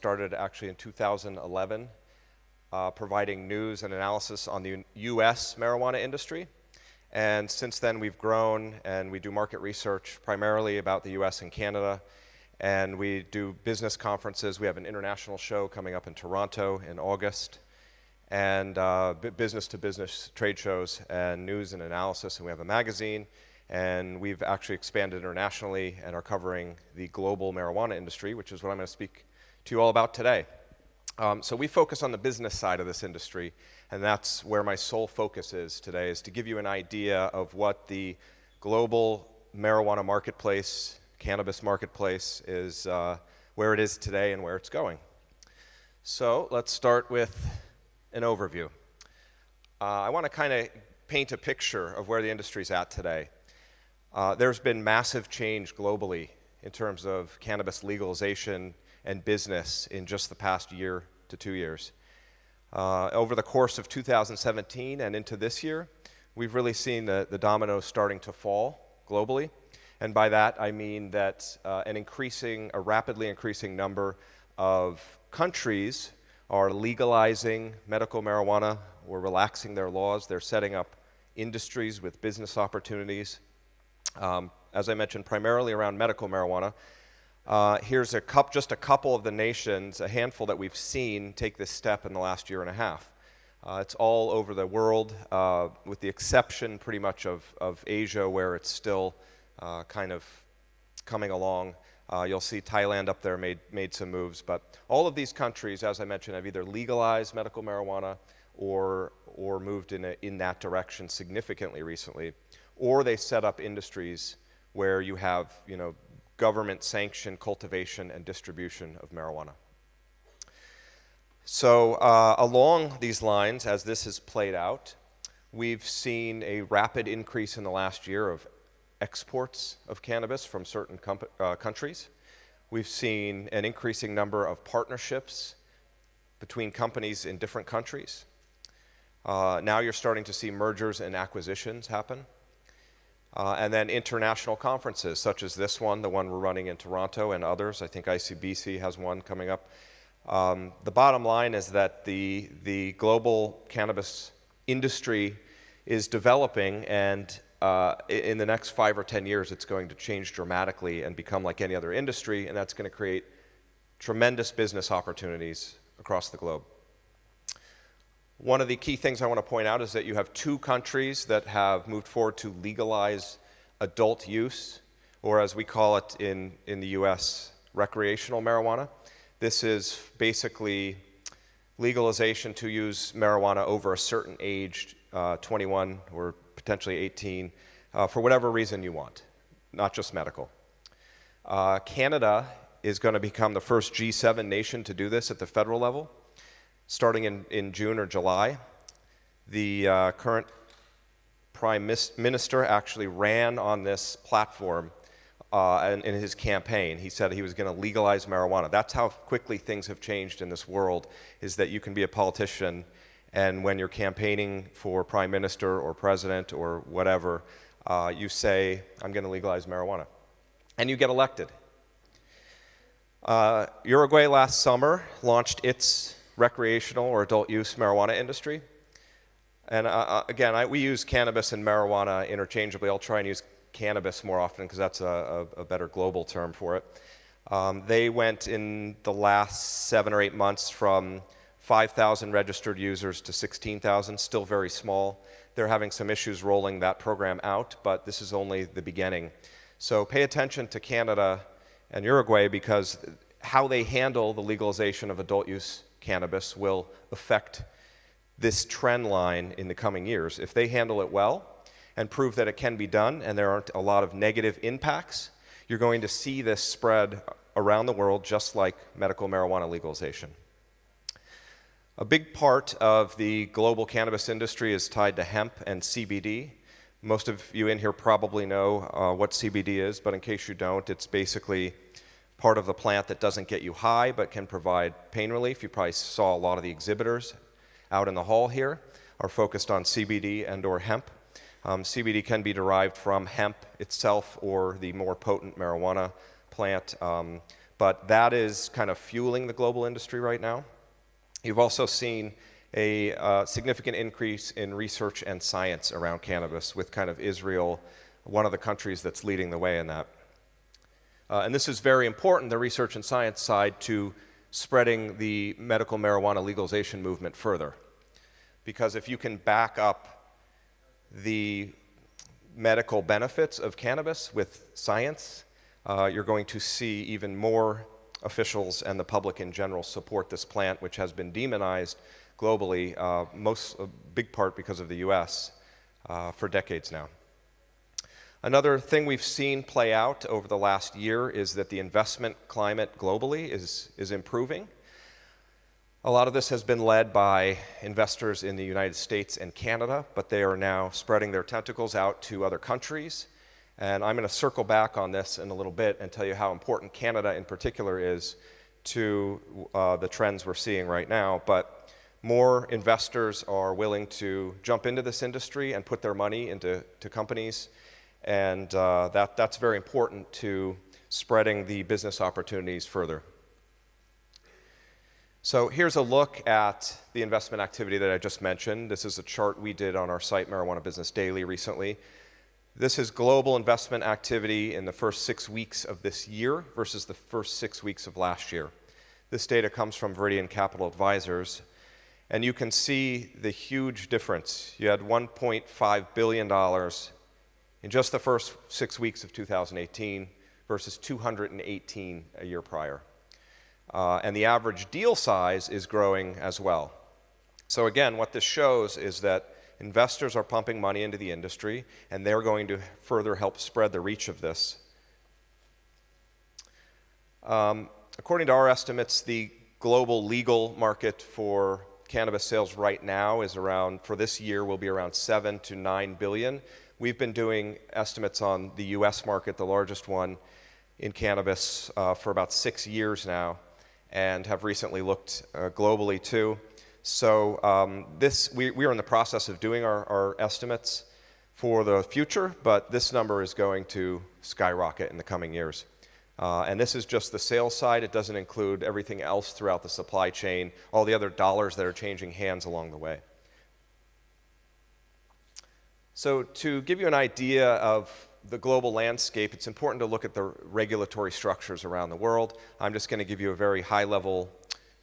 started actually in 2011, providing news and analysis on the US marijuana industry. And since then we've grown and we do market research primarily about the US and Canada. And we do business conferences. We have an international show coming up in Toronto in August. And business-to-business trade shows and news and analysis. And we have a magazine. And we've actually expanded internationally and are covering the global marijuana industry, which is what I'm going to speak to you all about today. So we focus on the business side of this industry. And that's where my sole focus is today, is to give you an idea of what the global marijuana marketplace, cannabis marketplace is, where it is today and where it's going. So let's start with an overview. I want to kind of paint a picture of where the industry's at today. There's been massive change globally in terms of cannabis legalization and business in just the past year to 2 years. Over the course of 2017 and into this year, we've really seen the dominoes starting to fall globally. And by that, I mean that a rapidly increasing number of countries are legalizing medical marijuana or relaxing their laws. They're setting up industries with business opportunities. As I mentioned, primarily around medical marijuana. Here's just a couple of the nations, a handful that we've seen take this step in the last year and a half. It's all over the world, with the exception pretty much of Asia, where it's still kind of coming along. You'll see Thailand up there made some moves, but all of these countries, as I mentioned, have either legalized medical marijuana or moved in that direction significantly recently, or they set up industries where you have, government-sanctioned cultivation and distribution of marijuana. So along these lines, as this has played out, we've seen a rapid increase in the last year of exports of cannabis from certain countries. We've seen an increasing number of partnerships between companies in different countries. Now you're starting to see mergers and acquisitions happen. And then international conferences, such as this one, the one we're running in Toronto, and others. I think ICBC has one coming up. The bottom line is that the global cannabis industry is developing, and in the next 5 or 10 years, it's going to change dramatically and become like any other industry, and that's going to create tremendous business opportunities across the globe. One of the key things I want to point out is that you have 2 countries that have moved forward to legalize adult use, or as we call it in the US, recreational marijuana. This is basically legalization to use marijuana over a certain age, 21 or potentially 18, for whatever reason you want, not just medical. Canada is going to become the first G7 nation to do this at the federal level, starting in June or July. The current Prime Minister actually ran on this platform in his campaign. He said he was going to legalize marijuana. That's how quickly things have changed in this world, is that you can be a politician, and when you're campaigning for Prime Minister or President or whatever, you say, I'm going to legalize marijuana. And you get elected. Uruguay last summer launched its recreational or adult use marijuana industry. And again, we use cannabis and marijuana interchangeably. I'll try and use cannabis more often because that's a better global term for it. They went in the last 7 or 8 months from 5,000 registered users to 16,000, still very small. They're having some issues rolling that program out, but this is only the beginning. So pay attention to Canada and Uruguay, because how they handle the legalization of adult use cannabis will affect this trend line in the coming years. If they handle it well and prove that it can be done and there aren't a lot of negative impacts, you're going to see this spread around the world, just like medical marijuana legalization. A big part of the global cannabis industry is tied to hemp and CBD. Most of you in here probably know what CBD is, but in case you don't, it's basically part of the plant that doesn't get you high but can provide pain relief. You probably saw a lot of the exhibitors out in the hall here are focused on CBD and or hemp. CBD can be derived from hemp itself or the more potent marijuana plant, but that is kind of fueling the global industry right now. You've also seen a significant increase in research and science around cannabis, with kind of Israel one of the countries that's leading the way in that. And this is very important, the research and science side, to spreading the medical marijuana legalization movement further. Because if you can back up the medical benefits of cannabis with science, you're going to see even more officials and the public in general support this plant, which has been demonized globally, a big part because of the US, for decades now. Another thing we've seen play out over the last year is that the investment climate globally is improving. A lot of this has been led by investors in the United States and Canada, but they are now spreading their tentacles out to other countries. And I'm going to circle back on this in a little bit and tell you how important Canada in particular is to the trends we're seeing right now. But more investors are willing to jump into this industry and put their money into companies. And that's very important to spreading the business opportunities further. So here's a look at the investment activity that I just mentioned. This is a chart we did on our site, Marijuana Business Daily, recently. This is global investment activity in the first 6 weeks of this year versus the first 6 weeks of last year. This data comes from Viridian Capital Advisors, and you can see the huge difference. You had $1.5 billion in just the first 6 weeks of 2018 versus 218 a year prior. And the average deal size is growing as well. So again, what this shows is that investors are pumping money into the industry, and they're going to further help spread the reach of this. According to our estimates, the global legal market for cannabis sales right now is around, for this year, will be around 7 to 9 billion. We've been doing estimates on the US market, the largest one in cannabis, for about 6 years now, and have recently looked globally too. So we are in the process of doing our estimates for the future, but this number is going to skyrocket in the coming years. And this is just the sales side. It doesn't include everything else throughout the supply chain, all the other dollars that are changing hands along the way. So to give you an idea of the global landscape, it's important to look at the regulatory structures around the world. I'm just going to give you a very high-level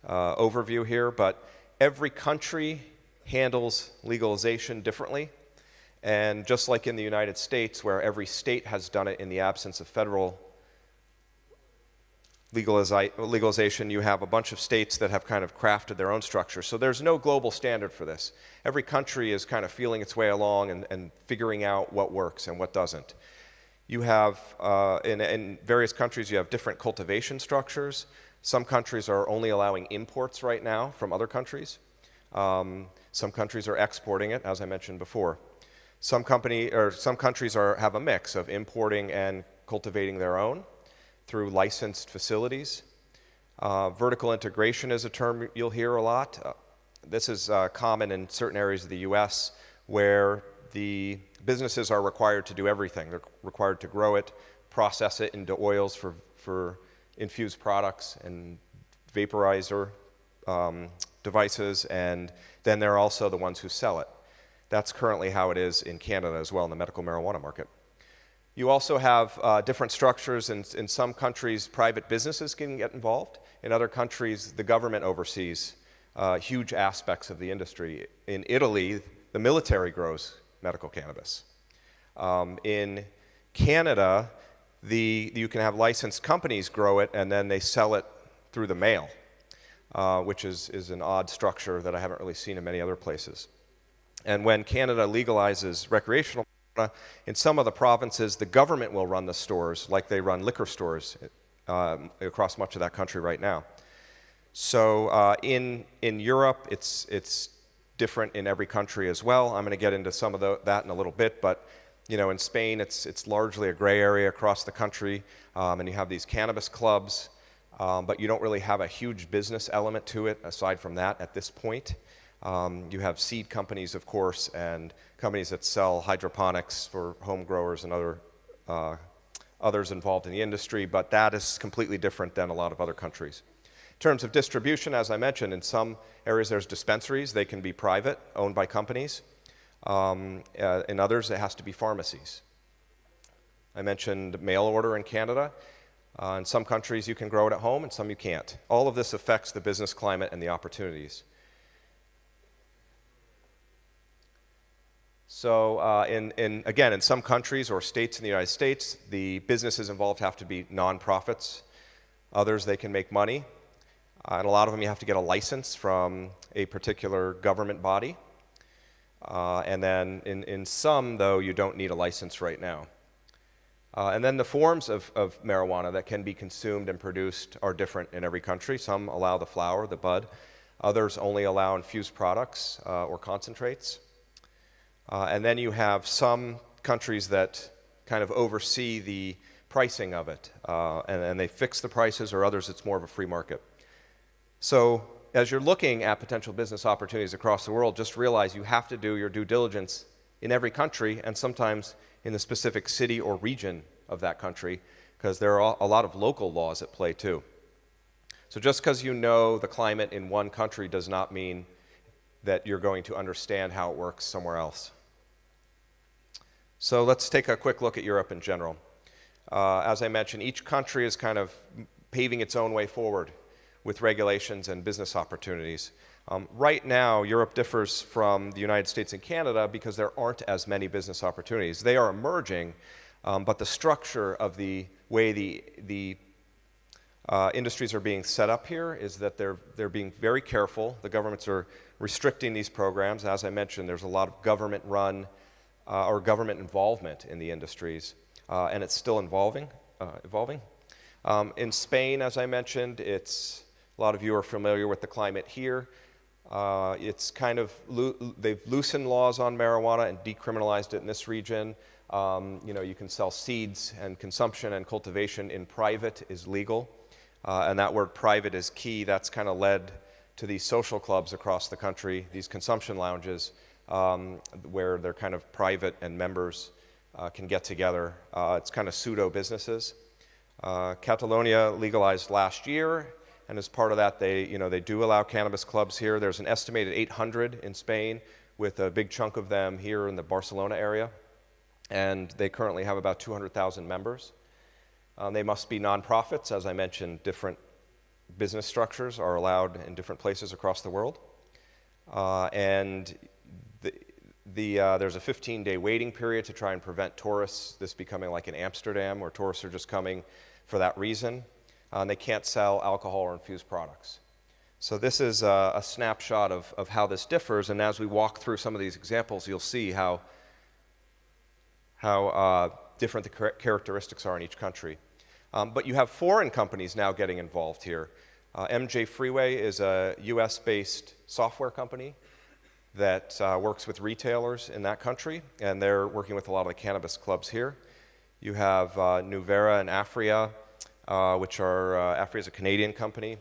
overview here, but every country handles legalization differently. And just like in the United States, where every state has done it in the absence of federal legalization, you have a bunch of states that have kind of crafted their own structure. So there's no global standard for this. Every country is kind of feeling its way along and figuring out what works and what doesn't. You have, in various countries, you have different cultivation structures. Some countries are only allowing imports right now from other countries. Some countries are exporting it, as I mentioned before. Some countries have a mix of importing and cultivating their own through licensed facilities. Vertical integration is a term you'll hear a lot. This is common in certain areas of the US where the businesses are required to do everything. They're required to grow it, process it into oils for infused products and vaporizer devices, and then they're also the ones who sell it. That's currently how it is in Canada as well in the medical marijuana market. You also have different structures. In some countries, private businesses can get involved. In other countries, the government oversees huge aspects of the industry. In Italy, the military grows medical cannabis. In Canada, you can have licensed companies grow it, and then they sell it through the mail, which is an odd structure that I haven't really seen in many other places. And when Canada legalizes recreational marijuana, in some of the provinces, the government will run the stores like they run liquor stores across much of that country right now. So in Europe, it's different in every country as well. I'm going to get into some of that in a little bit, but in Spain, it's largely a gray area across the country, and you have these cannabis clubs, but you don't really have a huge business element to it aside from that at this point. You have seed companies, of course, and companies that sell hydroponics for home growers and other others involved in the industry, but that is completely different than a lot of other countries. In terms of distribution, as I mentioned, in some areas there's dispensaries. They can be private, owned by companies. In others, it has to be pharmacies. I mentioned mail order in Canada. In some countries, you can grow it at home, and some you can't. All of this affects the business climate and the opportunities. So again, in some countries or states in the United States, the businesses involved have to be nonprofits. Others, they can make money. And a lot of them, you have to get a license from a particular government body. And then in some, though, you don't need a license right now. And then the forms of marijuana that can be consumed and produced are different in every country. Some allow the flower, the bud. Others only allow infused products or concentrates. And then you have some countries that kind of oversee the pricing of it, and they fix the prices, or others it's more of a free market. So as you're looking at potential business opportunities across the world, just realize you have to do your due diligence in every country, and sometimes in the specific city or region of that country, because there are a lot of local laws at play too. So just because you know the climate in one country does not mean that you're going to understand how it works somewhere else. So let's take a quick look at Europe in general. As I mentioned, each country is kind of paving its own way forward with regulations and business opportunities. Right now, Europe differs from the United States and Canada because there aren't as many business opportunities. They are emerging, but the structure of the way the industries are being set up here is that they're being very careful. The governments are restricting these programs. As I mentioned, there's a lot of government-run or government involvement in the industries, and it's still evolving. In Spain, as I mentioned, a lot of you are familiar with the climate here. It's kind of, they've loosened laws on marijuana and decriminalized it in this region. You can sell seeds, and consumption and cultivation in private is legal. And that word private is key. That's kind of led to these social clubs across the country, these consumption lounges, where they're kind of private and members can get together. It's kind of pseudo businesses. Catalonia legalized last year, and as part of that, they do allow cannabis clubs here. There's an estimated 800 in Spain, with a big chunk of them here in the Barcelona area, and they currently have about 200,000 members. They must be nonprofits. As I mentioned, different business structures are allowed in different places across the world, and there's a 15-day waiting period to try and prevent tourists, this becoming like in Amsterdam, where tourists are just coming for that reason. And they can't sell alcohol or infused products. So this is a snapshot of how this differs, and as we walk through some of these examples, you'll see how different the characteristics are in each country. But you have foreign companies now getting involved here. MJ Freeway is a US-based software company that works with retailers in that country, and they're working with a lot of the cannabis clubs here. You have Nuvera and Afria, which are, Afria is a Canadian company.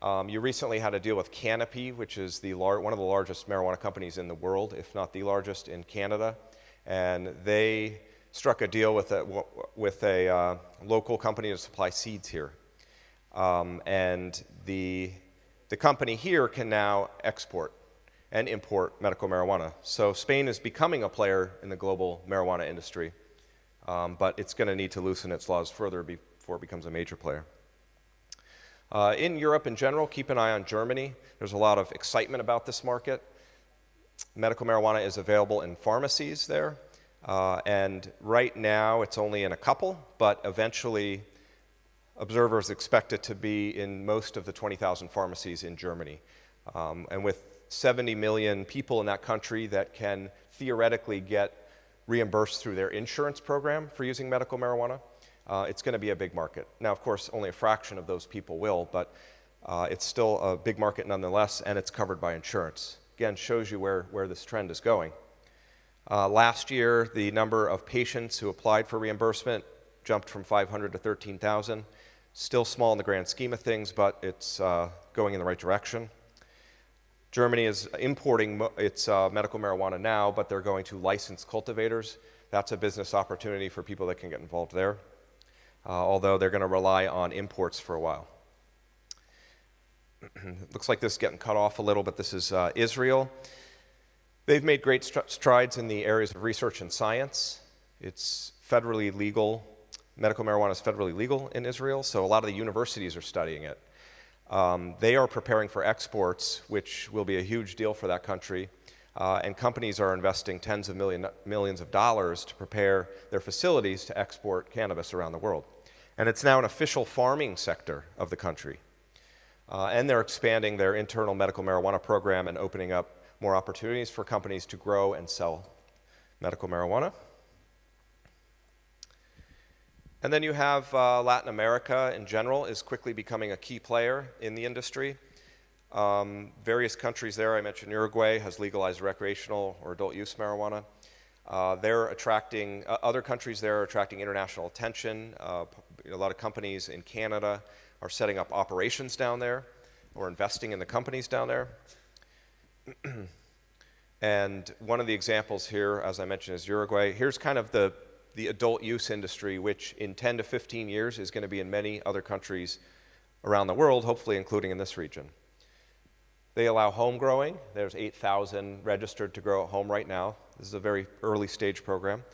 You recently had a deal with Canopy, which is one of the largest marijuana companies in the world, if not the largest in Canada, and they struck a deal with a local company to supply seeds here. And the company here can now export and import medical marijuana. So Spain is becoming a player in the global marijuana industry, but it's going to need to loosen its laws further before it becomes a major player. In Europe in general, keep an eye on Germany. There's a lot of excitement about this market. Medical marijuana is available in pharmacies there, and right now it's only in a couple, but eventually observers expect it to be in most of the 20,000 pharmacies in Germany. And with 70 million people in that country that can theoretically get reimbursed through their insurance program for using medical marijuana, it's going to be a big market. Now, of course, only a fraction of those people will, but it's still a big market nonetheless, and it's covered by insurance. Again, shows you where this trend is going. Last year, the number of patients who applied for reimbursement jumped from 500 to 13,000. Still small in the grand scheme of things, but it's going in the right direction. Germany is importing its medical marijuana now, but they're going to license cultivators. That's a business opportunity for people that can get involved there. although they're going to rely on imports for a while. Looks like this is getting cut off a little, but this is Israel. They've made great strides in the areas of research and science. It's federally legal. Medical marijuana is federally legal in Israel, so a lot of the universities are studying it. They are preparing for exports, which will be a huge deal for that country, and companies are investing tens of millions of dollars to prepare their facilities to export cannabis around the world. And it's now an official farming sector of the country. And they're expanding their internal medical marijuana program and opening up more opportunities for companies to grow and sell medical marijuana. And then you have Latin America in general is quickly becoming a key player in the industry. Various countries there, I mentioned Uruguay has legalized recreational or adult use marijuana. They're attracting, other countries there are attracting international attention. A lot of companies in Canada are setting up operations down there or investing in the companies down there. And one of the examples here, as I mentioned, is Uruguay. Here's kind of the adult use industry, which in 10 to 15 years is going to be in many other countries around the world, hopefully including in this region. They allow home growing. There's 8,000 registered to grow at home right now. This is a very early stage program.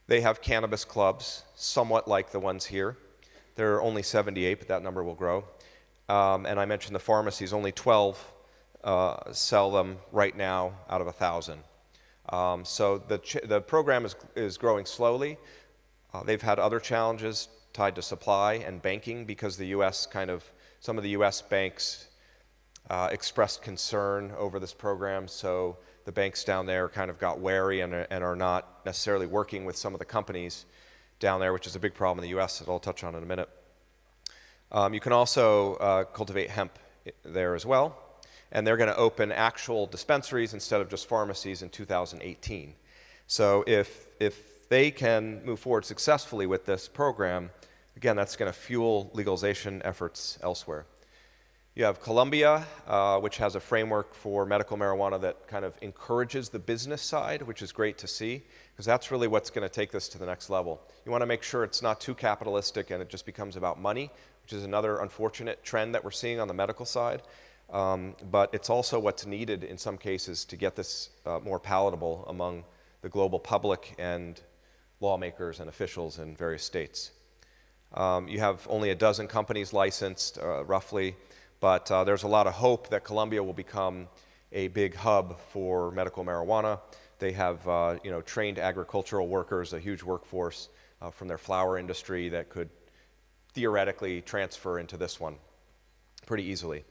They have cannabis clubs, somewhat like the ones here. There are only 78, but that number will grow. And I mentioned the pharmacies, only 12 sell them right now out of 1,000. So the program is growing slowly. They've had other challenges tied to supply and banking because the U.S. some of the U.S. banks expressed concern over this program, so the banks down there kind of got wary and are not necessarily working with some of the companies down there, which is a big problem in the U.S. that I'll touch on in a minute. You can also cultivate hemp there as well, and they're going to open actual dispensaries instead of just pharmacies in 2018. So if they can move forward successfully with this program, again, that's going to fuel legalization efforts elsewhere. You have Colombia, which has a framework for medical marijuana that kind of encourages the business side, which is great to see, because that's really what's going to take this to the next level. You want to make sure it's not too capitalistic and it just becomes about money, which is another unfortunate trend that we're seeing on the medical side. But it's also what's needed in some cases to get this more palatable among the global public and lawmakers and officials in various states. You have only a dozen companies licensed, roughly, but there's a lot of hope that Colombia will become a big hub for medical marijuana. They have trained agricultural workers, a huge workforce from their flower industry that could theoretically transfer into this one pretty easily.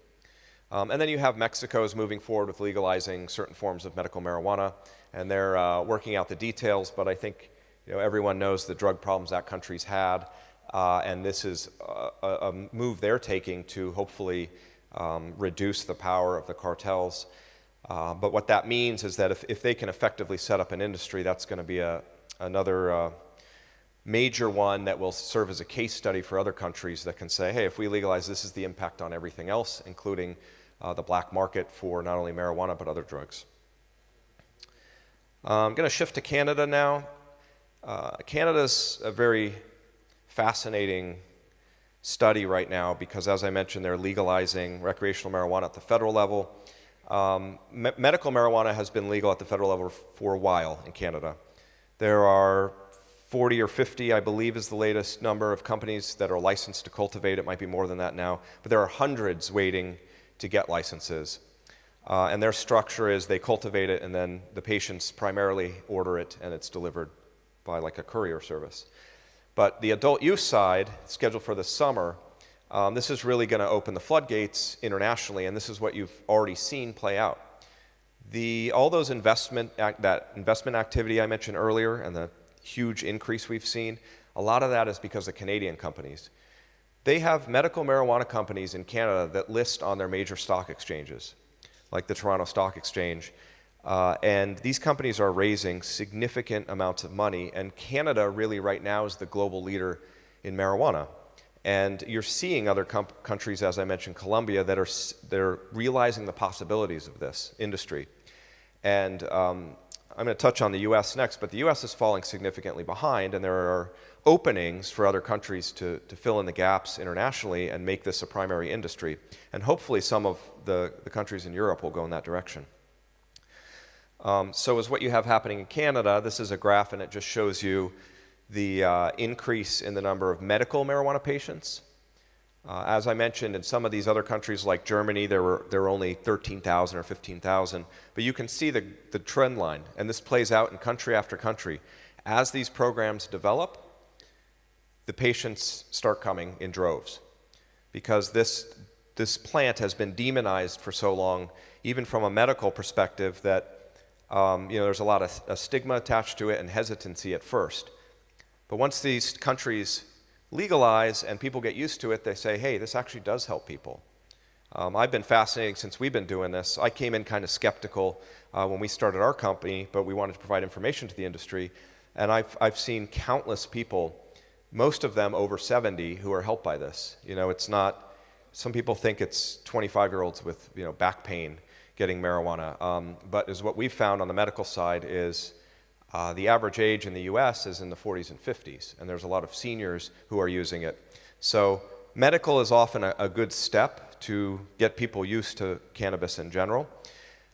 And then you have Mexico's moving forward with legalizing certain forms of medical marijuana, and they're working out the details, but I think everyone knows the drug problems that country's had, and this is a move they're taking to hopefully reduce the power of the cartels. But what that means is that if they can effectively set up an industry, that's going to be another major one that will serve as a case study for other countries that can say, hey, if we legalize, this is the impact on everything else, including the black market for not only marijuana but other drugs. I'm going to shift to Canada now. Canada's a very fascinating study right now because, as I mentioned, they're legalizing recreational marijuana at the federal level. Medical marijuana has been legal at the federal level for a while in Canada. There are 40 or 50, I believe, is the latest number of companies that are licensed to cultivate. It might be more than that now, but there are hundreds waiting to get licenses. And their structure is they cultivate it and then the patients primarily order it and it's delivered by like a courier service. But the adult use side, scheduled for this summer, this is really going to open the floodgates internationally, and this is what you've already seen play out. All those investment activity I mentioned earlier and the huge increase we've seen, a lot of that is because of Canadian companies. They have medical marijuana companies in Canada that list on their major stock exchanges, like the Toronto Stock Exchange. And these companies are raising significant amounts of money, and Canada really right now is the global leader in marijuana. And you're seeing other countries, as I mentioned, Colombia, they're realizing the possibilities of this industry. And I'm going to touch on the US next, but the US is falling significantly behind, and there are openings for other countries to fill in the gaps internationally and make this a primary industry. And hopefully some of the countries in Europe will go in that direction. So is what you have happening in Canada. This is a graph, and it just shows you the increase in the number of medical marijuana patients. As I mentioned, in some of these other countries like Germany, there were only 13,000 or 15,000. But you can see the trend line, and this plays out in country after country. As these programs develop, the patients start coming in droves, because this plant has been demonized for so long, even from a medical perspective, that there's a lot of stigma attached to it and hesitancy at first. But once these countries legalize and people get used to it, they say, hey, this actually does help people. I've been fascinated since we've been doing this. I came in kind of skeptical when we started our company, but we wanted to provide information to the industry. And I've seen countless people, most of them over 70, who are helped by this. It's not, some people think it's 25-year-olds with back pain getting marijuana. But as what we've found on the medical side is the average age in the US is in the 40s and 50s, and there's a lot of seniors who are using it. So medical is often a good step to get people used to cannabis in general.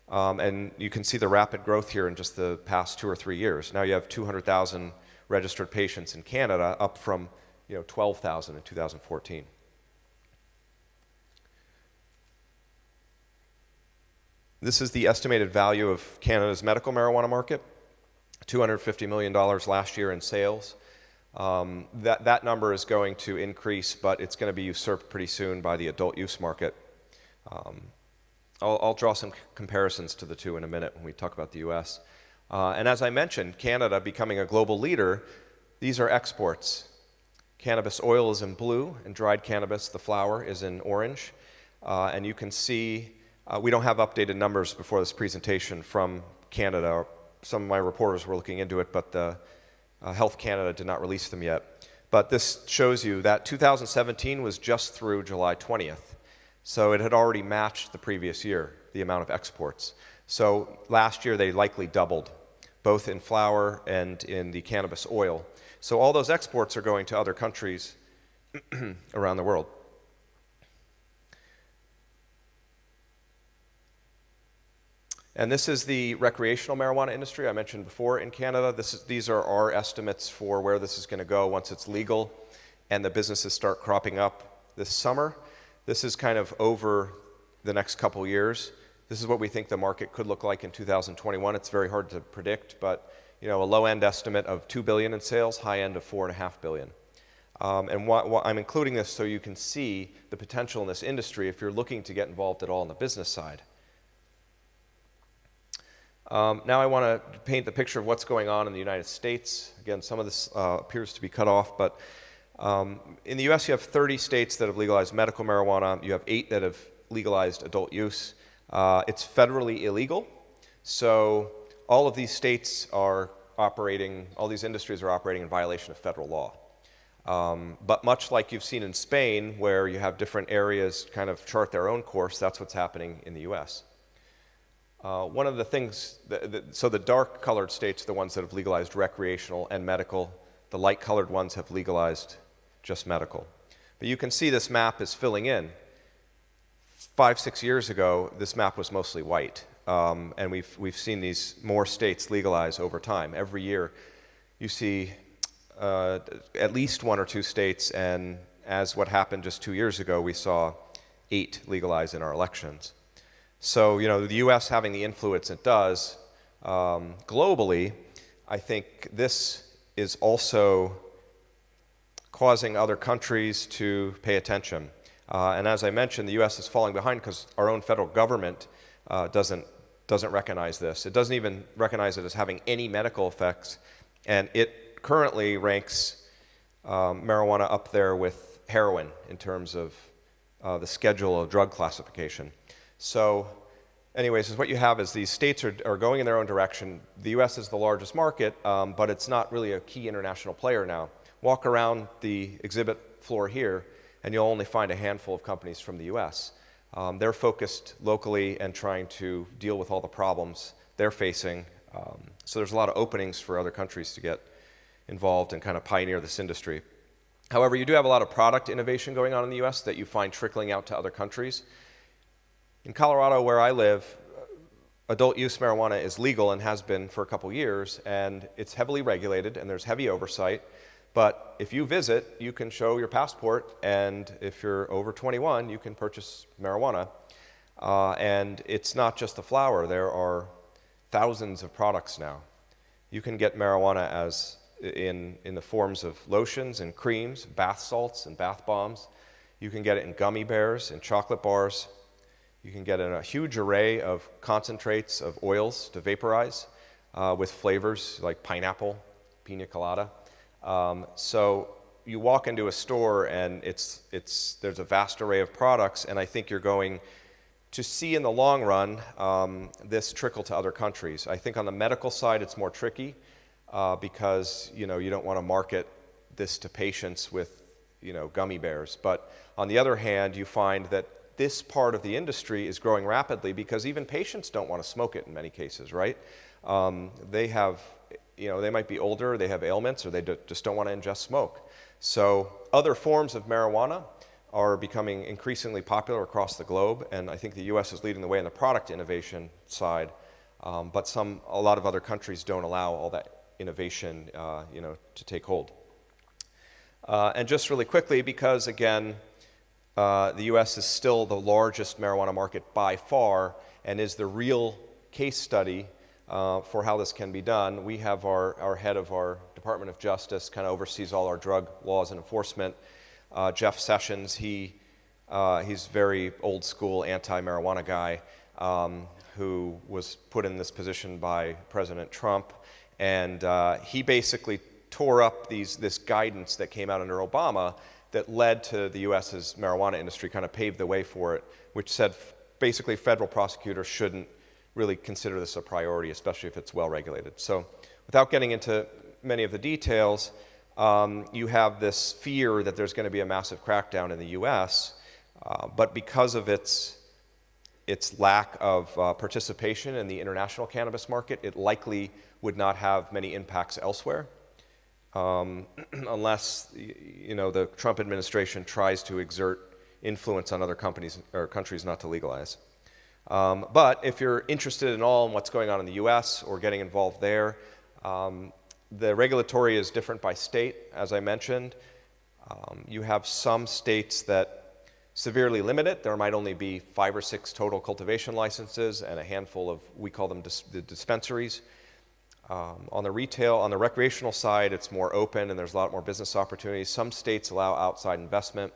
And you can see the rapid growth here in just the past 2 or 3 years. Now you have 200,000 registered patients in Canada, up from 12,000 in 2014. This is the estimated value of Canada's medical marijuana market, $250 million last year in sales. That number is going to increase, but it's going to be usurped pretty soon by the adult use market. I'll draw some comparisons to the two in a minute when we talk about the US. And as I mentioned, Canada becoming a global leader, these are exports. Cannabis oil is in blue, and dried cannabis, the flower, is in orange. And you can see, we don't have updated numbers before this presentation from Canada. Some of my reporters were looking into it, but Health Canada did not release them yet. But this shows you that 2017 was just through July 20th. So it had already matched the previous year, the amount of exports. So last year they likely doubled, both in flower and in the cannabis oil. So all those exports are going to other countries around the world. And this is the recreational marijuana industry I mentioned before in Canada. These are our estimates for where this is going to go once it's legal and the businesses start cropping up this summer. This is kind of over the next couple years. This is what we think the market could look like in 2021. It's very hard to predict, but a low-end estimate of $2 billion in sales, high end of $4.5 billion. And I'm including this so you can see the potential in this industry if you're looking to get involved at all on the business side. Now I want to paint the picture of what's going on in the United States. Again, some of this appears to be cut off, but in the US you have 30 states that have legalized medical marijuana. You have 8 that have legalized adult use. It's federally illegal, so all of these states are operating, all these industries are operating in violation of federal law. But much like you've seen in Spain, where you have different areas kind of chart their own course, that's what's happening in the US. One of the things, so the dark colored states are the ones that have legalized recreational and medical. The light colored ones have legalized just medical. But you can see this map is filling in. 5-6 years ago, this map was mostly white. And we've seen these more states legalize over time. Every year you see at least 1 or 2 states, and as what happened just 2 years ago, we saw 8 legalize in our elections. So, the US having the influence it does globally, I think this is also causing other countries to pay attention. And as I mentioned, the US is falling behind because our own federal government doesn't recognize this. It doesn't even recognize it as having any medical effects, and it currently ranks marijuana up there with heroin in terms of the schedule of drug classification. So anyways, what you have is these states are going in their own direction. The US is the largest market, but it's not really a key international player now. Walk around the exhibit floor here, and you'll only find a handful of companies from the US. They're focused locally and trying to deal with all the problems they're facing So there's a lot of openings for other countries to get involved and kind of pioneer this industry. However, you do have a lot of product innovation going on in the US that you find trickling out to other countries. In Colorado, where I live, adult use marijuana is legal and has been for a couple years, and it's heavily regulated and there's heavy oversight. But if you visit, you can show your passport, and if you're over 21, you can purchase marijuana. And it's not just the flower. There are thousands of products now. You can get marijuana as in the forms of lotions and creams, bath salts and bath bombs. You can get it in gummy bears, in chocolate bars. You can get in a huge array of concentrates of oils to vaporize with flavors like pineapple, pina colada. So you walk into a store and there's a vast array of products, and I think you're going to see in the long run this trickle to other countries. I think on the medical side it's more tricky because you don't want to market this to patients with gummy bears. But on the other hand, you find that this part of the industry is growing rapidly because even patients don't want to smoke it in many cases, right? They have, they might be older, they have ailments, or they just don't want to ingest smoke. So other forms of marijuana are becoming increasingly popular across the globe, and I think the US is leading the way in the product innovation side, but a lot of other countries don't allow all that innovation to take hold. And just really quickly, because again, the US is still the largest marijuana market by far and is the real case study for how this can be done. We have our head of our Department of Justice kind of oversees all our drug laws and enforcement. Jeff Sessions, he's very old school anti-marijuana guy who was put in this position by President Trump, and he basically tore up this guidance that came out under Obama that led to the US's marijuana industry, kind of paved the way for it, which said basically federal prosecutors shouldn't really consider this a priority, especially if it's well regulated. So without getting into many of the details, you have this fear that there's going to be a massive crackdown in the US, but because of its lack of participation in the international cannabis market, it likely would not have many impacts elsewhere. Unless the Trump administration tries to exert influence on other companies or countries not to legalize. But if you're interested in what's going on in the US or getting involved there, the regulatory is different by state, as I mentioned. You have some states that severely limit it. There might only be 5 or 6 total cultivation licenses and a handful of, we call them the dispensaries. On the recreational side, it's more open and there's a lot more business opportunities. Some states allow outside investment.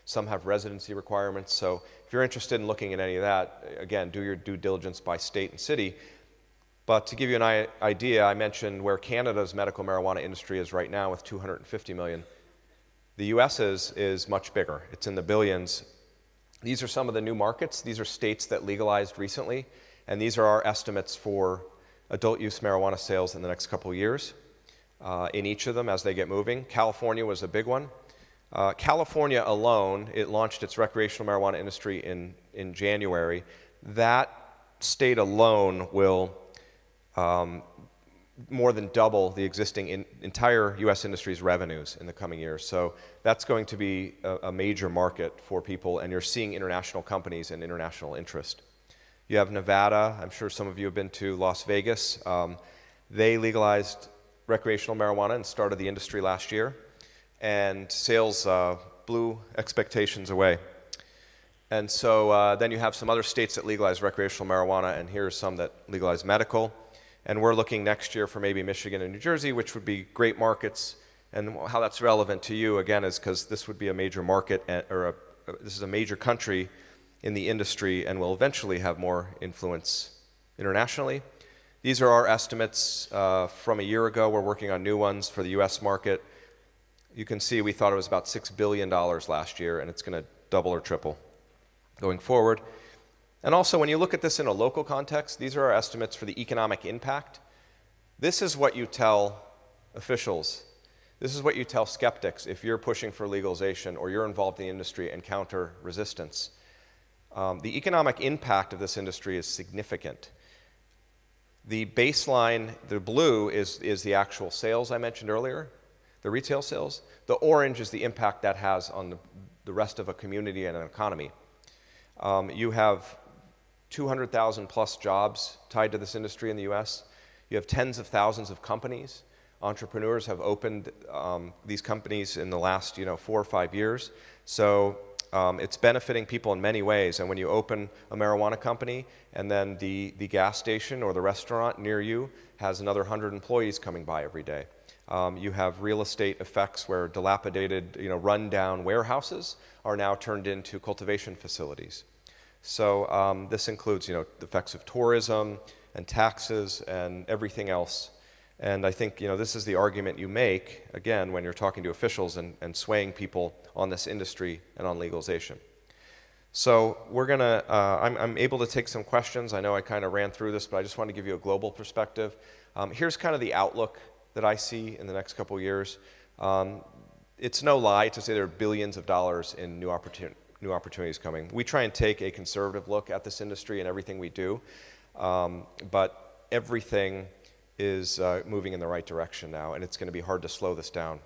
Some have residency requirements. So if you're interested in looking at any of that, again, do your due diligence by state and city. But to give you an idea, I mentioned where Canada's medical marijuana industry is right now with 250 million. The US's is much bigger. It's in the billions. These are some of the new markets. These are states that legalized recently, and these are our estimates for adult use marijuana sales in the next couple of years in each of them as they get moving. California was a big one. California alone, it launched its recreational marijuana industry in January. That state alone will more than double the existing entire US industry's revenues in the coming years. So that's going to be a major market for people, and you're seeing international companies and international interest. You have Nevada. I'm sure some of you have been to Las Vegas. They legalized recreational marijuana and started the industry last year, and sales blew expectations away. And so then you have some other states that legalize recreational marijuana, and here are some that legalize medical. And we're looking next year for maybe Michigan and New Jersey, which would be great markets. And how that's relevant to you, again, is because this would be a major market, this is a major country in the industry and will eventually have more influence internationally. These are our estimates from a year ago. We're working on new ones for the US market. You can see we thought it was about $6 billion last year, and it's going to double or triple going forward. And also, when you look at this in a local context, these are our estimates for the economic impact. This is what you tell officials. This is what you tell skeptics if you're pushing for legalization or you're involved in the industry and counter resistance. The economic impact of this industry is significant. The baseline, the blue, is the actual sales I mentioned earlier, the retail sales. The orange is the impact that has on the rest of a community and an economy. You have 200,000 plus jobs tied to this industry in the US. You have tens of thousands of companies. Entrepreneurs have opened these companies in the last 4 or 5 years. So it's benefiting people in many ways. And when you open a marijuana company and then the gas station or the restaurant near you has another 100 employees coming by every day. You have real estate effects where dilapidated, run-down warehouses are now turned into cultivation facilities. So this includes, the effects of tourism and taxes and everything else. And I think, this is the argument you make, again, when you're talking to officials and swaying people on this industry and on legalization. So we're going to, I'm able to take some questions. I know I kind of ran through this, but I just want to give you a global perspective. Here's kind of the outlook that I see in the next couple of years. It's no lie to say there are billions of dollars in new opportunities coming. We try and take a conservative look at this industry and everything we do, but everything is moving in the right direction now, and it's going to be hard to slow this down.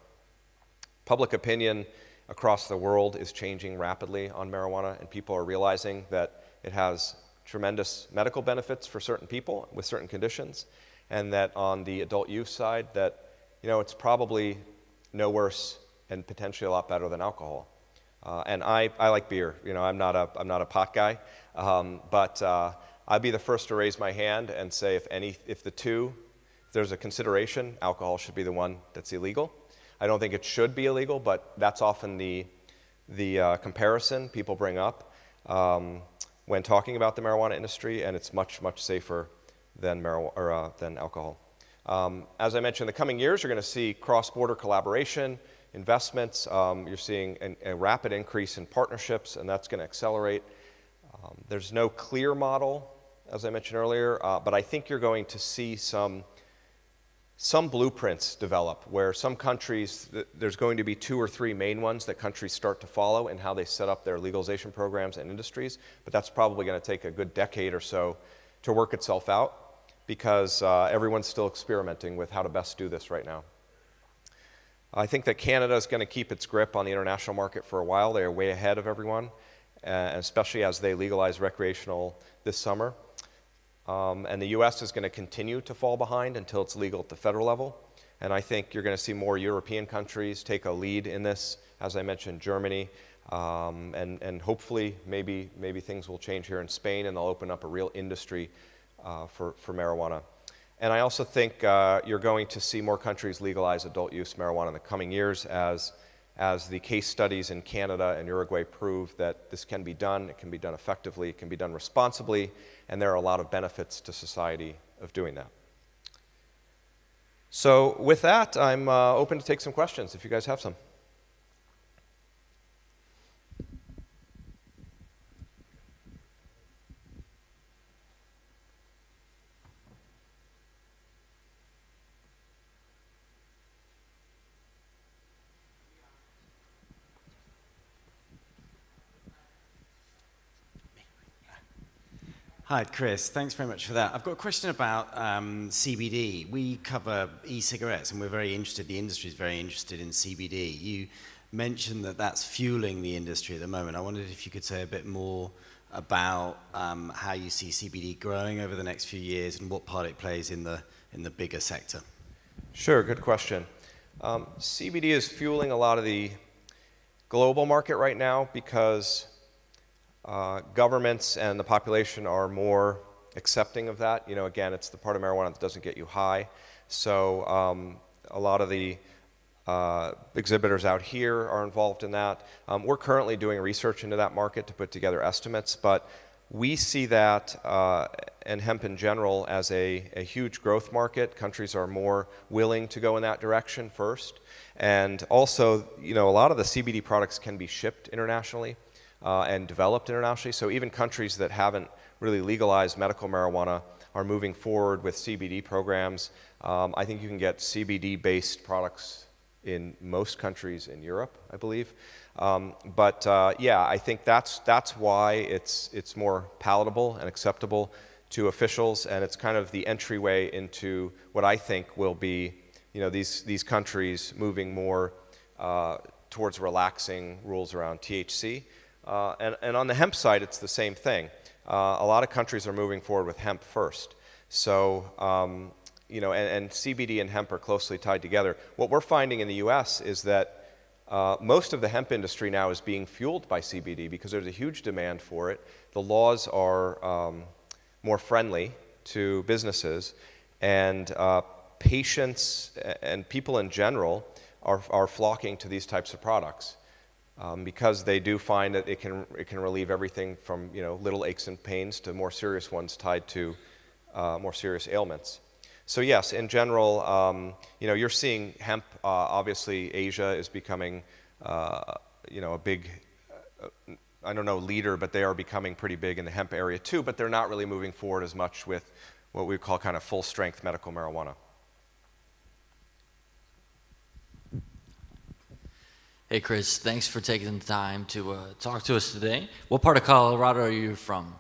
Public opinion across the world is changing rapidly on marijuana, and people are realizing that it has tremendous medical benefits for certain people with certain conditions, and that on the adult use side, that it's probably no worse and potentially a lot better than alcohol. And I like beer. I'm not a pot guy, but I'd be the first to raise my hand and say if there's a consideration, alcohol should be the one that's illegal. I don't think it should be illegal, but that's often the comparison people bring up when talking about the marijuana industry, and it's much, much safer than alcohol. As I mentioned, in the coming years, you're going to see cross-border collaboration, investments. You're seeing a rapid increase in partnerships, and that's going to accelerate. There's no clear model, as I mentioned earlier, but I think you're going to see some blueprints develop where some countries, there's going to be 2 or 3 main ones that countries start to follow in how they set up their legalization programs and industries, but that's probably going to take a good decade or so to work itself out because everyone's still experimenting with how to best do this right now. I think that Canada is going to keep its grip on the international market for a while. They are way ahead of everyone, especially as they legalize recreational this summer. And the US is going to continue to fall behind until it's legal at the federal level. And I think you're going to see more European countries take a lead in this, as I mentioned, Germany, and hopefully maybe things will change here in Spain and they'll open up a real industry for marijuana. And I also think you're going to see more countries legalize adult use marijuana in the coming years as the case studies in Canada and Uruguay prove that this can be done, it can be done effectively, it can be done responsibly, and there are a lot of benefits to society of doing that. So with that, I'm open to take some questions if you guys have some. Hi, Chris. Thanks very much for that. I've got a question about CBD. We cover e-cigarettes, and we're very interested, the industry is very interested in CBD. You mentioned that that's fueling the industry at the moment. I wondered if you could say a bit more about how you see CBD growing over the next few years and what part it plays in the bigger sector. Sure, good question. CBD is fueling a lot of the global market right now because governments and the population are more accepting of that. Again, it's the part of marijuana that doesn't get you high. So a lot of the exhibitors out here are involved in that. We're currently doing research into that market to put together estimates, but we see that and hemp in general as a huge growth market. Countries are more willing to go in that direction first. And also, a lot of the CBD products can be shipped internationally. And developed internationally. So even countries that haven't really legalized medical marijuana are moving forward with CBD programs. I think you can get CBD-based products in most countries in Europe, I believe. Yeah, I think that's why it's more palatable and acceptable to officials, and it's kind of the entryway into what I think will be, these countries moving more towards relaxing rules around THC. And on the hemp side, it's the same thing. A lot of countries are moving forward with hemp first. So, and CBD and hemp are closely tied together. What we're finding in the US is that most of the hemp industry now is being fueled by CBD because there's a huge demand for it. The laws are more friendly to businesses, and patients and people in general are flocking to these types of products because they do find that it can relieve everything from little aches and pains to more serious ones tied to more serious ailments. So yes, in general, you're seeing hemp. Obviously, Asia is becoming, a big, I don't know, leader, but they are becoming pretty big in the hemp area too. But they're not really moving forward as much with what we call kind of full-strength medical marijuana. Hey, Chris, thanks for taking the time to talk to us today. What part of Colorado are you from?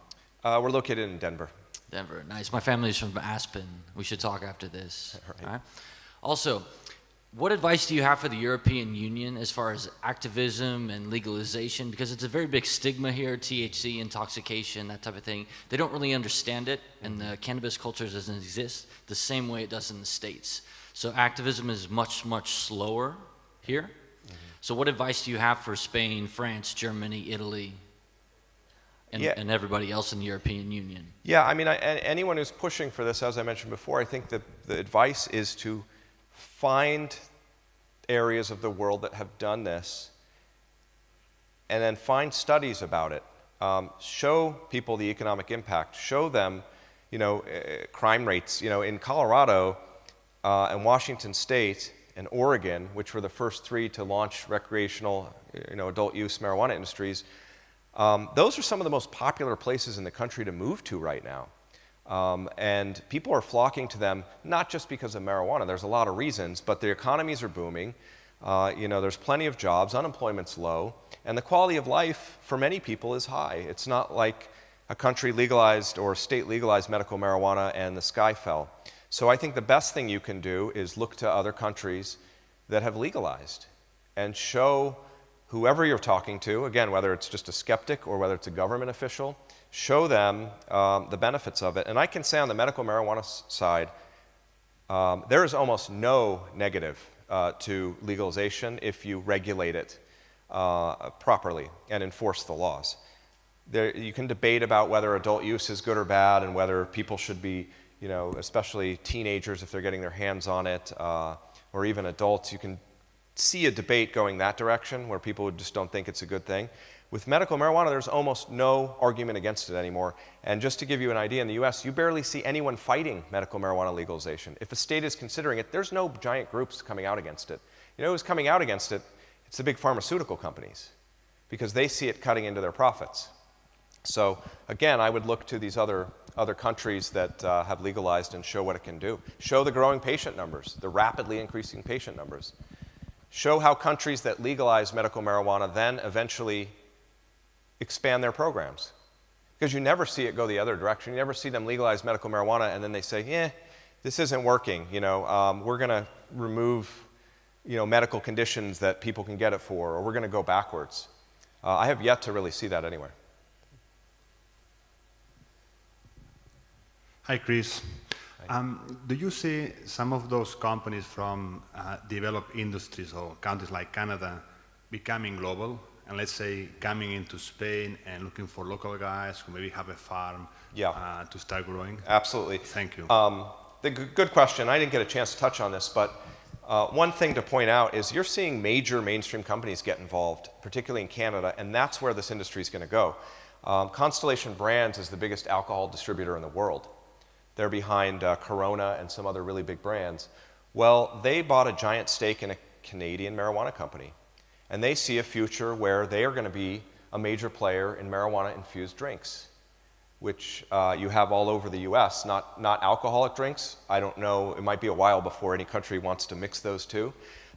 We're located in Denver. Denver, nice. My family's from Aspen. We should talk after this. Right. All right. Also, what advice do you have for the European Union as far as activism and legalization? Because it's a very big stigma here, THC, intoxication, that type of thing. They don't really understand it, and the cannabis culture doesn't exist the same way it does in the States. So activism is much, much slower here. Mm-hmm. So what advice do you have for Spain, France, Germany, Italy, and everybody else in the European Union? Yeah, I mean, anyone who's pushing for this, as I mentioned before, I think that the advice is to find areas of the world that have done this and then find studies about it. Show people the economic impact. Show them, crime rates. In Colorado and Washington State and Oregon, which were the first three to launch recreational, adult use marijuana industries, those are some of the most popular places in the country to move to right now. And people are flocking to them, not just because of marijuana. There's a lot of reasons, but the economies are booming. There's plenty of jobs, unemployment's low, and the quality of life for many people is high. It's not like a country legalized or state legalized medical marijuana and the sky fell. So I think the best thing you can do is look to other countries that have legalized and show whoever you're talking to, again, whether it's just a skeptic or whether it's a government official, show them the benefits of it. And I can say on the medical marijuana side, there is almost no negative to legalization if you regulate it properly and enforce the laws. You can debate about whether adult use is good or bad and whether people should be, especially teenagers if they're getting their hands on it, or even adults. You can see a debate going that direction where people just don't think it's a good thing. With medical marijuana, there's almost no argument against it anymore. And just to give you an idea, in the US, you barely see anyone fighting medical marijuana legalization. If a state is considering it, there's no giant groups coming out against it. Who's coming out against it? It's the big pharmaceutical companies, because they see it cutting into their profits. So again, I would look to these other countries that have legalized and show what it can do. Show the growing patient numbers, the rapidly increasing patient numbers. Show how countries that legalize medical marijuana then eventually expand their programs. Because you never see it go the other direction. You never see them legalize medical marijuana and then they say, this isn't working. We're going to remove medical conditions that people can get it for, or we're going to go backwards. I have yet to really see that anywhere. Hi, Chris. Do you see some of those companies from developed industries or countries like Canada becoming global, and let's say coming into Spain and looking for local guys who maybe have a farm to start growing? Absolutely. Thank you. Good question. I didn't get a chance to touch on this, but one thing to point out is you're seeing major mainstream companies get involved, particularly in Canada, and that's where this industry is going to go. Constellation Brands is the biggest alcohol distributor in the world. They're behind Corona and some other really big brands. Well, they bought a giant stake in a Canadian marijuana company. And they see a future where they are going to be a major player in marijuana-infused drinks, which you have all over the US, not alcoholic drinks. I don't know, it might be a while before any country wants to mix those two.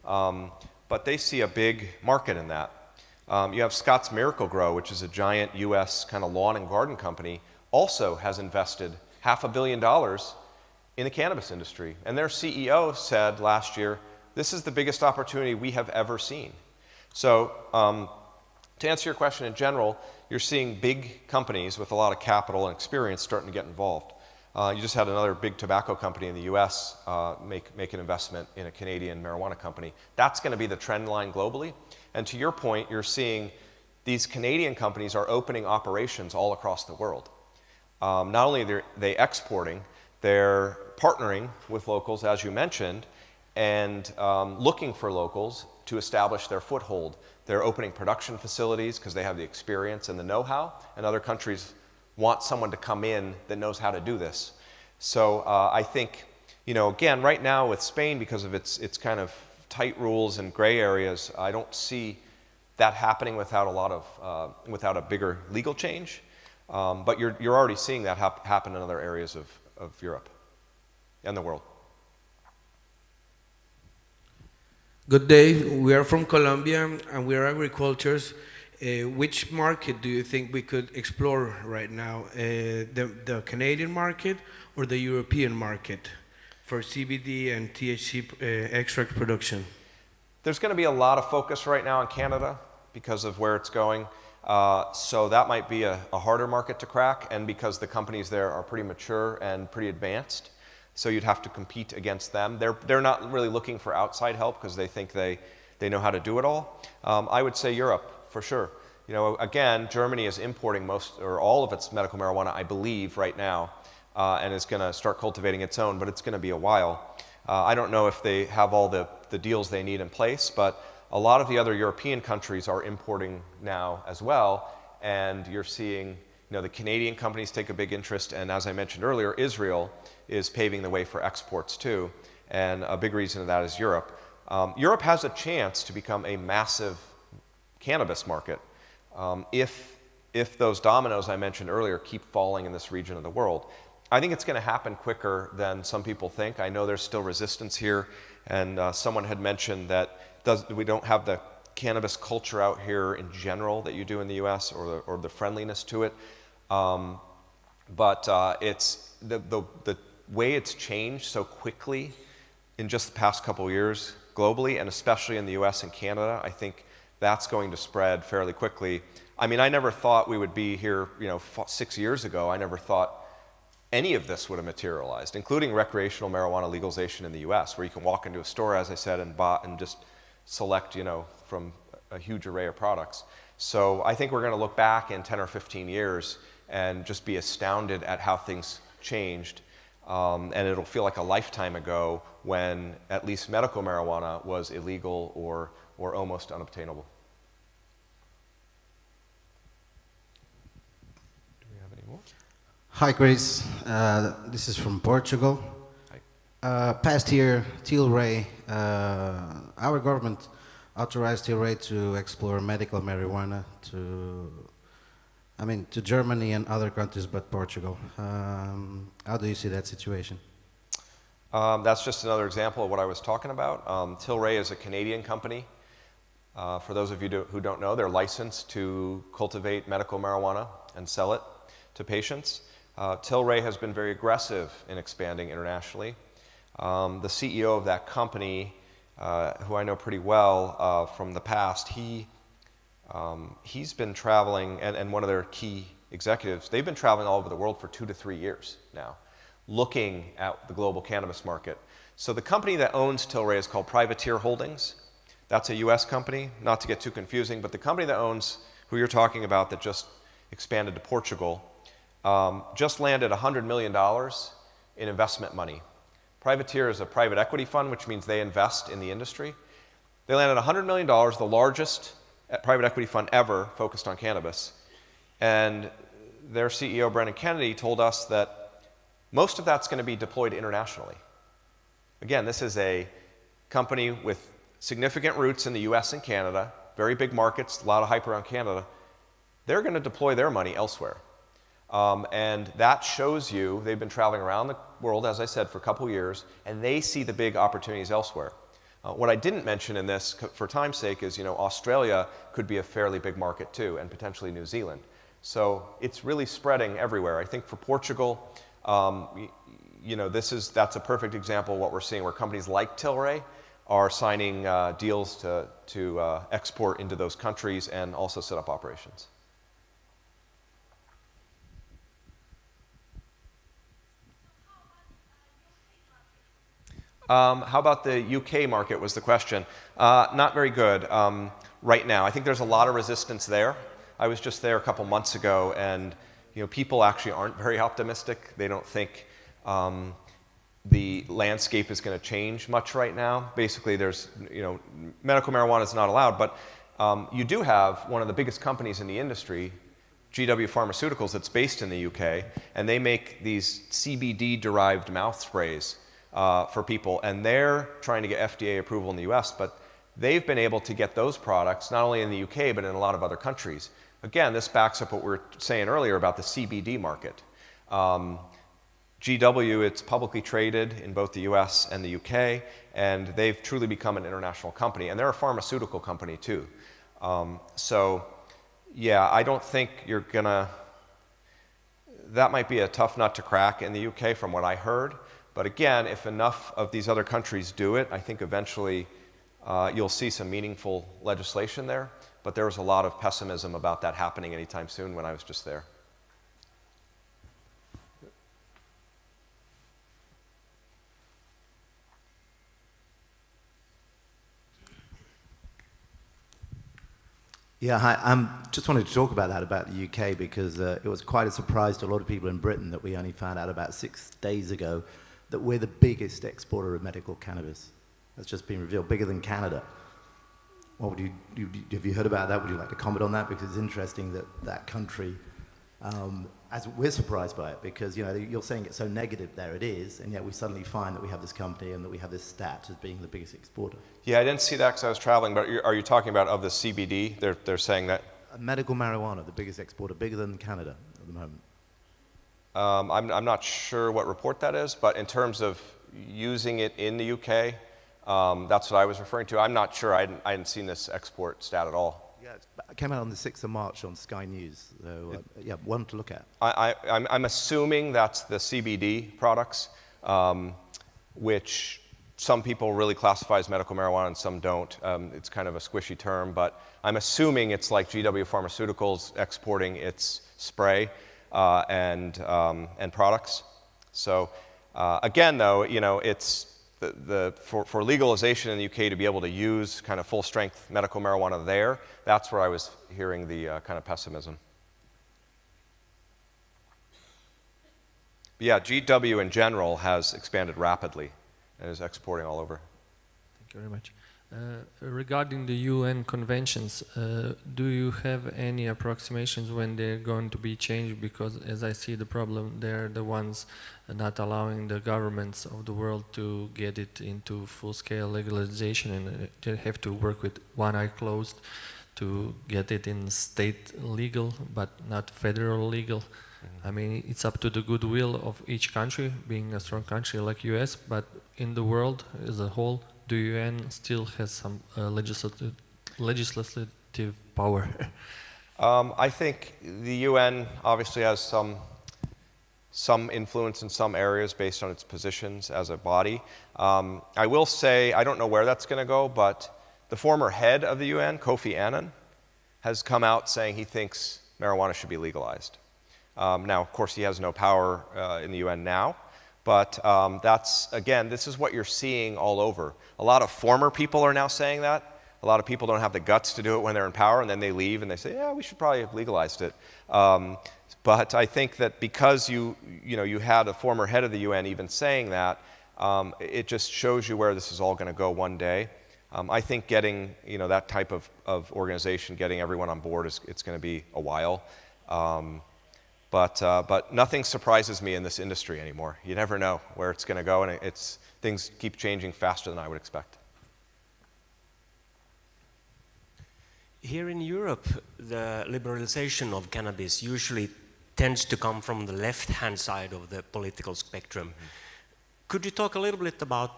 But they see a big market in that. You have Scott's Miracle Grow, which is a giant US kind of lawn and garden company, also has invested $500 million in the cannabis industry. And their CEO said last year, this is the biggest opportunity we have ever seen. So to answer your question in general, you're seeing big companies with a lot of capital and experience starting to get involved. You just had another big tobacco company in the US make an investment in a Canadian marijuana company. That's going to be the trend line globally. And to your point, you're seeing these Canadian companies are opening operations all across the world. Not only are they exporting, they're partnering with locals, as you mentioned, and looking for locals to establish their foothold. They're opening production facilities because they have the experience and the know-how, and other countries want someone to come in that knows how to do this. So I think, again, right now with Spain, because of its kind of tight rules and gray areas, I don't see that happening without a bigger legal change. But you're already seeing that happen in other areas of Europe and the world. Good day. We are from Colombia and we are agriculturists. Which market do you think we could explore right now? The Canadian market or the European market for CBD and THC extract production? There's going to be a lot of focus right now in Canada because of where it's going. So that might be a harder market to crack, and because the companies there are pretty mature and pretty advanced. So you'd have to compete against them. They're not really looking for outside help because they think they know how to do it all. I would say Europe, for sure. Again, Germany is importing most or all of its medical marijuana, I believe, right now, and is going to start cultivating its own, but it's going to be a while. I don't know if they have all the deals they need in place, but a lot of the other European countries are importing now as well, and you're seeing the Canadian companies take a big interest, and as I mentioned earlier, Israel is paving the way for exports too, and a big reason of that is Europe. Europe has a chance to become a massive cannabis market if those dominoes I mentioned earlier keep falling in this region of the world. I think it's going to happen quicker than some people think. I know there's still resistance here, and someone had mentioned that we don't have the cannabis culture out here in general that you do in the US, or the friendliness to it. But it's the way it's changed so quickly in just the past couple of years globally, and especially in the US and Canada. I think that's going to spread fairly quickly. I mean, I never thought we would be here 6 years ago. I never thought any of this would have materialized, including recreational marijuana legalization in the US, where you can walk into a store, as I said, and just select from a huge array of products. So I think we're going to look back in 10 or 15 years and just be astounded at how things changed. And it'll feel like a lifetime ago when at least medical marijuana was illegal or almost unobtainable. Do we have any more? Hi, Chris. This is from Portugal. Hi. Past year, Tilray, our government authorized Tilray to explore medical marijuana to Germany and other countries but Portugal. How do you see that situation? That's just another example of what I was talking about. Tilray is a Canadian company. For those of you who don't know, they're licensed to cultivate medical marijuana and sell it to patients. Tilray has been very aggressive in expanding internationally. The CEO of that company, who I know pretty well from the past, he's been traveling, and one of their key executives, they've been traveling all over the world for 2 to 3 years now, looking at the global cannabis market. So the company that owns Tilray is called Privateer Holdings. That's a US company, not to get too confusing, but the company that owns, who you're talking about, that just expanded to Portugal, just landed $100 million in investment money. Privateer is a private equity fund, which means they invest in the industry. They landed $100 million, the largest private equity fund ever focused on cannabis. And their CEO, Brendan Kennedy, told us that most of that's going to be deployed internationally. Again, this is a company with significant roots in the US and Canada, very big markets, a lot of hype around Canada. They're going to deploy their money elsewhere. And that shows you they've been traveling around the world, as I said, for a couple years, and they see the big opportunities elsewhere. What I didn't mention in this, for time's sake, is Australia could be a fairly big market too, and potentially New Zealand. So it's really spreading everywhere. I think for Portugal, That's a perfect example of what we're seeing, where companies like Tilray are signing deals to export into those countries and also set up operations. How about the UK market was the question. Not very good right now. I think there's a lot of resistance there. I was just there a couple months ago, and people actually aren't very optimistic. They don't think the landscape is going to change much right now. Basically, there's, medical marijuana is not allowed, but you do have one of the biggest companies in the industry, GW Pharmaceuticals, that's based in the UK, and they make these CBD-derived mouth sprays for people, and they're trying to get FDA approval in the US, but they've been able to get those products not only in the UK, but in a lot of other countries. Again, this backs up what we were saying earlier about the CBD market. GW, it's publicly traded in both the US and the UK, and they've truly become an international company, and they're a pharmaceutical company too. Yeah, I don't think you're gonna, that might be a tough nut to crack in the UK from what I heard. But again, if enough of these other countries do it, I think eventually you'll see some meaningful legislation there. But there was a lot of pessimism about that happening anytime soon when I was just there. Yeah, hi. Just wanted to talk about that, about the UK, because it was quite a surprise to a lot of people in Britain that we only found out about 6 days ago that we're the biggest exporter of medical cannabis. That's just been revealed, bigger than Canada. What would have you heard about that? Would you like to comment on that? Because it's interesting that that country, as we're surprised by it, because you're saying it's so negative, there it is, and yet we suddenly find that we have this company and that we have this stat as being the biggest exporter. Yeah, I didn't see that because I was traveling, but are you talking about of the CBD? They're saying that? Medical marijuana, the biggest exporter, bigger than Canada at the moment. I'm not sure what report that is, but in terms of using it in the UK, that's what I was referring to. I'm not sure. I hadn't seen this export stat at all. Yeah, it came out on the 6th of March on Sky News. So, yeah, one to look at. I'm assuming that's the CBD products, which some people really classify as medical marijuana and some don't. It's kind of a squishy term, but I'm assuming it's like GW Pharmaceuticals exporting its spray and products. So again, though, it's for legalization in the UK to be able to use kind of full-strength medical marijuana there, that's where I was hearing the kind of pessimism. But yeah, GW in general has expanded rapidly and is exporting all over. Thank you very much. Regarding the UN conventions, do you have any approximations when they're going to be changed? Because as I see the problem, they're the ones not allowing the governments of the world to get it into full-scale legalization, and they have to work with one eye closed to get it in state legal, but not federal legal. I mean, it's up to the goodwill of each country, being a strong country like US, but in the world as a whole, the UN still has some legislative power. I think the UN obviously has some influence in some areas based on its positions as a body. I will say, I don't know where that's going to go, but the former head of the UN, Kofi Annan, has come out saying he thinks marijuana should be legalized. Now, of course, he has no power in the UN now, but that's, again, this is what you're seeing all over. A lot of former people are now saying that. A lot of people don't have the guts to do it when they're in power, and then they leave and they say, yeah, we should probably have legalized it. But I think that because you had a former head of the UN even saying that, it just shows you where this is all going to go one day. I think getting that type of organization, getting everyone on board, it's going to be a while. But nothing surprises me in this industry anymore. You never know where it's going to go, and things keep changing faster than I would expect. Here in Europe, the liberalization of cannabis usually tends to come from the left-hand side of the political spectrum. Could you talk a little bit about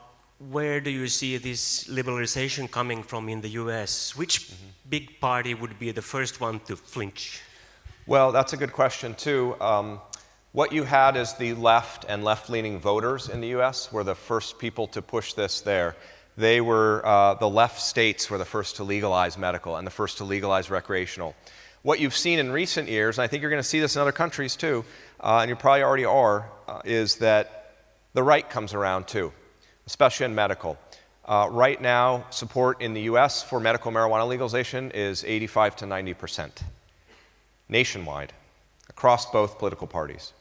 where do you see this liberalization coming from in the US? Which big party would be the first one to flinch? Well, that's a good question, too. What you had is the left and left-leaning voters in the US were the first people to push this there. They were, the left states were the first to legalize medical and the first to legalize recreational. What you've seen in recent years, and I think you're going to see this in other countries too, and you probably already are, is that the right comes around too, especially in medical. Right now, support in the US for medical marijuana legalization is 85 to 90%, nationwide, across both political parties.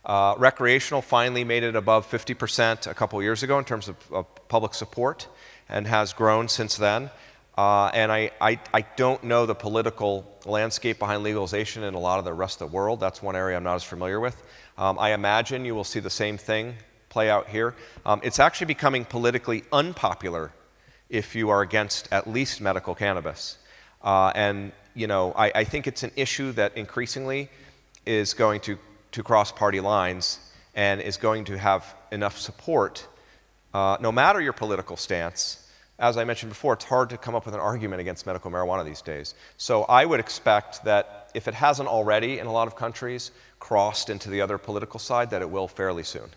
Recreational finally made it above 50% a couple years ago in terms of public support and has grown since then. And I don't know the political landscape behind legalization in a lot of the rest of the world. That's one area I'm not as familiar with. I imagine you will see the same thing play out here. It's actually becoming politically unpopular if you are against at least medical cannabis. And you know, I think it's an issue that increasingly is going to cross party lines and is going to have enough support, no matter your political stance. As I mentioned before, it's hard to come up with an argument against medical marijuana these days. So I would expect that if it hasn't already in a lot of countries crossed into the other political side, that it will fairly soon.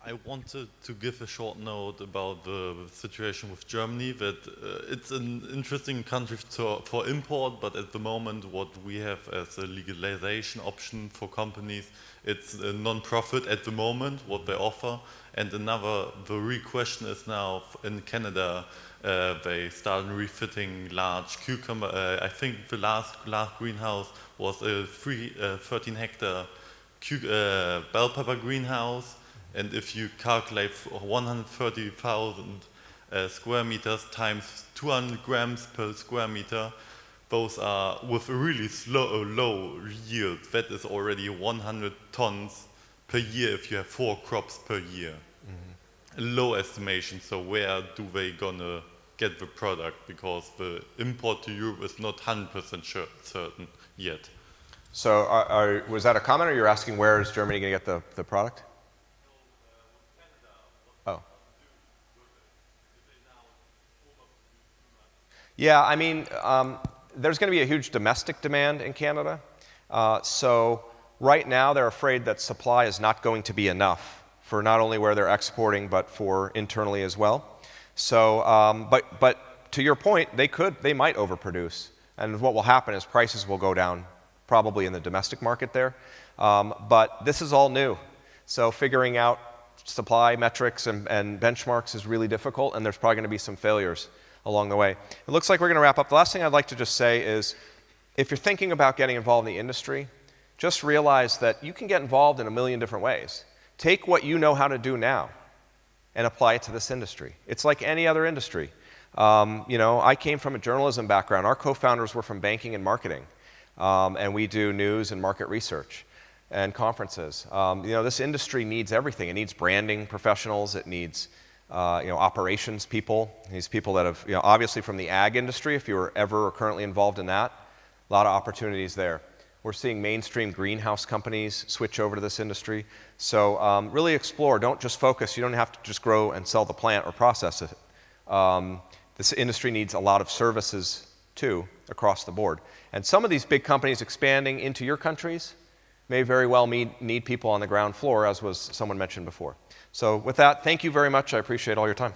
I wanted to give a short note about the situation with Germany, that it's an interesting country for import, but at the moment what we have as a legalization option for companies, it's a non-profit at the moment, what they offer. And the real question is now in Canada, they started refitting large cucumber. I think the last greenhouse was a 13-hectare bell pepper greenhouse. And if you calculate 130,000 square meters times 200 grams per square meter, those are with a really low yield. That is already 100 tons per year if you have 4 crops per year. Mm-hmm. A low estimation, so where do they gonna get the product? Because the import to Europe is not 100% certain yet. So was that a comment, or you're asking where is Germany going to get the product? Yeah, I mean, there's going to be a huge domestic demand in Canada. So right now they're afraid that supply is not going to be enough for not only where they're exporting, but for internally as well. So, but to your point, they might overproduce. And what will happen is prices will go down probably in the domestic market there. But this is all new. So figuring out supply metrics and benchmarks is really difficult, and there's probably going to be some failures along the way. It looks like we're going to wrap up. The last thing I'd like to just say is, if you're thinking about getting involved in the industry, just realize that you can get involved in a million different ways. Take what you know how to do now and apply it to this industry. It's like any other industry. You know, I came from a journalism background. Our co-founders were from banking and marketing, and we do news and market research and conferences. You know, this industry needs everything. It needs branding professionals. It needs you know, operations people, these people that have, you know, obviously from the ag industry, if you were ever or currently involved in that, a lot of opportunities there. We're seeing mainstream greenhouse companies switch over to this industry. So really explore, don't just focus, you don't have to just grow and sell the plant or process it. This industry needs a lot of services too, across the board. And some of these big companies expanding into your countries may very well need people on the ground floor, as was someone mentioned before. So with that, thank you very much. I appreciate all your time.